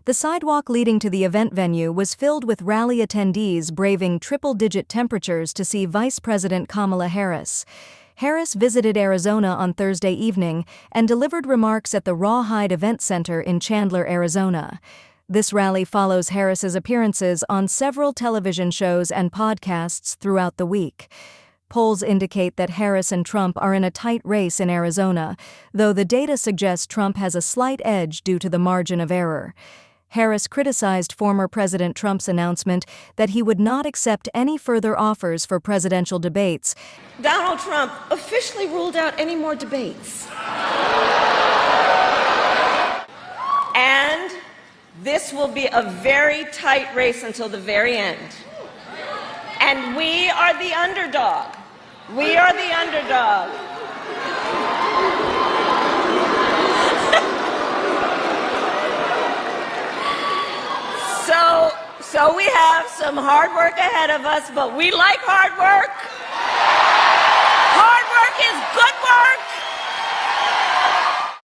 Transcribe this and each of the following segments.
The sidewalk leading to the event venue was filled with rally attendees braving triple-digit temperatures to see Vice President Kamala Harris. Harris visited Arizona on Thursday evening and delivered remarks at the Rawhide Event Center in Chandler, Arizona. This rally follows Harris's appearances on several television shows and podcasts throughout the week. Polls indicate that Harris and Trump are in a tight race in Arizona, though the data suggests Trump has a slight edge due to the margin of error. Harris criticized former President Trump's announcement that he would not accept any further offers for presidential debates. Donald Trump officially ruled out any more debates. And this will be a very tight race until the very end. And we are the underdog. We are the underdog. So we have some hard work ahead of us, but we like hard work. Hard work is good work.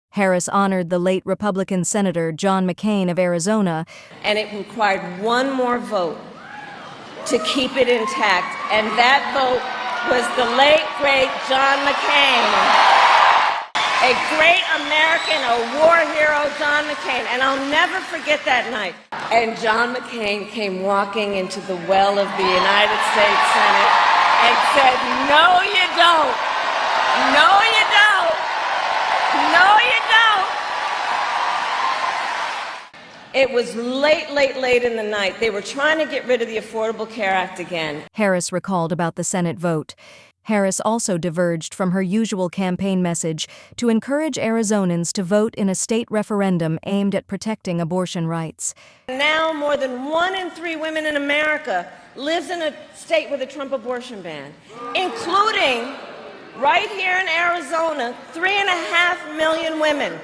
Harris honored the late Republican Senator John McCain of Arizona. And it required one more vote to keep it intact, and that vote was the late, great John McCain. A great American, a war hero, John McCain, and I'll never forget that night. And John McCain came walking into the well of the United States Senate and said, "No, you don't. No, you don't. No, you don't." It was late in the night. They were trying to get rid of the Affordable Care Act again. Harris recalled about the Senate vote. Harris also diverged from her usual campaign message to encourage Arizonans to vote in a state referendum aimed at protecting abortion rights. Now more than 1 in 3 women in America lives in a state with a Trump abortion ban, including, right here in Arizona, 3.5 million women.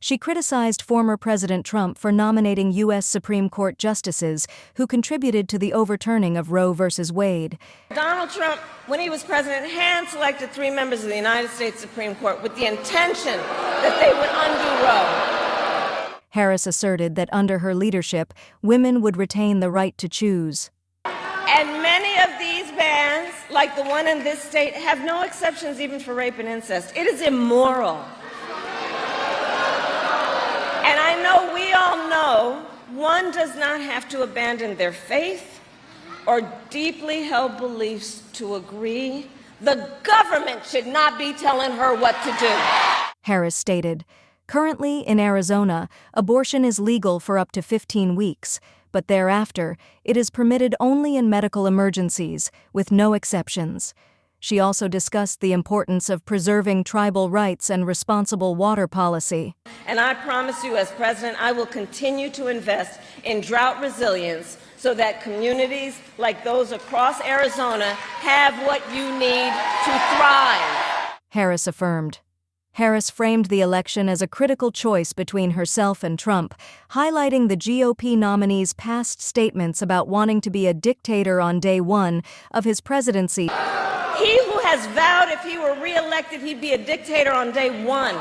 She criticized former President Trump for nominating U.S. Supreme Court justices who contributed to the overturning of Roe v. Wade. Donald Trump, when he was president, hand-selected 3 members of the United States Supreme Court with the intention that they would undo Roe. Harris asserted that under her leadership, women would retain the right to choose. And many of these bans, like the one in this state, have no exceptions even for rape and incest. It is immoral. And I know we all know one does not have to abandon their faith or deeply held beliefs to agree. The government should not be telling her what to do. Harris stated, "Currently, in Arizona, abortion is legal for up to 15 weeks, but thereafter, it is permitted only in medical emergencies, with no exceptions." She also discussed the importance of preserving tribal rights and responsible water policy. And I promise you, as president, I will continue to invest in drought resilience so that communities like those across Arizona have what you need to thrive. Harris affirmed. Harris framed the election as a critical choice between herself and Trump, highlighting the GOP nominee's past statements about wanting to be a dictator on day one of his presidency. He who has vowed if he were re-elected, he'd be a dictator on day one.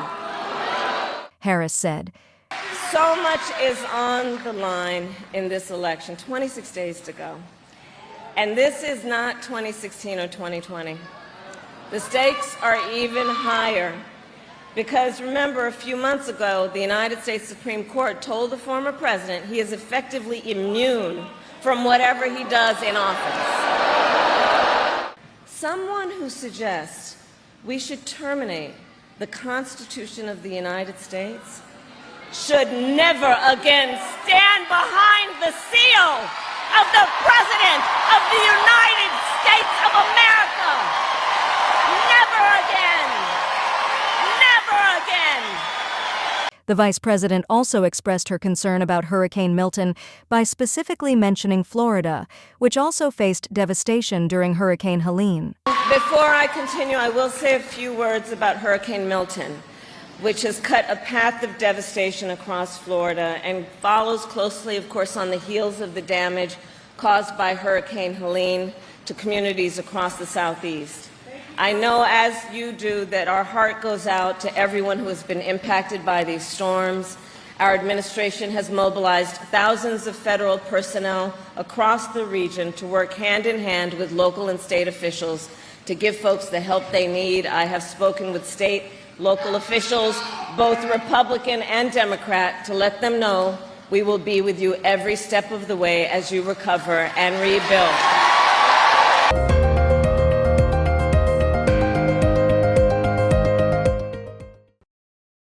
Harris said. So much is on the line in this election, 26 days to go. And this is not 2016 or 2020. The stakes are even higher. Because remember, a few months ago, the United States Supreme Court told the former president he is effectively immune from whatever he does in office. Someone who suggests we should terminate the Constitution of the United States should never again stand behind the seal of the President of the United States of America. Never again. Never again. The vice president also expressed her concern about Hurricane Milton by specifically mentioning Florida, which also faced devastation during Hurricane Helene. Before I continue, I will say a few words about Hurricane Milton, which has cut a path of devastation across Florida and follows closely, of course, on the heels of the damage caused by Hurricane Helene to communities across the Southeast. I know, as you do, that our heart goes out to everyone who has been impacted by these storms, Our administration has mobilized thousands of federal personnel across the region to work hand in hand with local and state officials to give folks the help they need. I have spoken with state, local officials, both Republican and Democrat, to let them know we will be with you every step of the way as you recover and rebuild.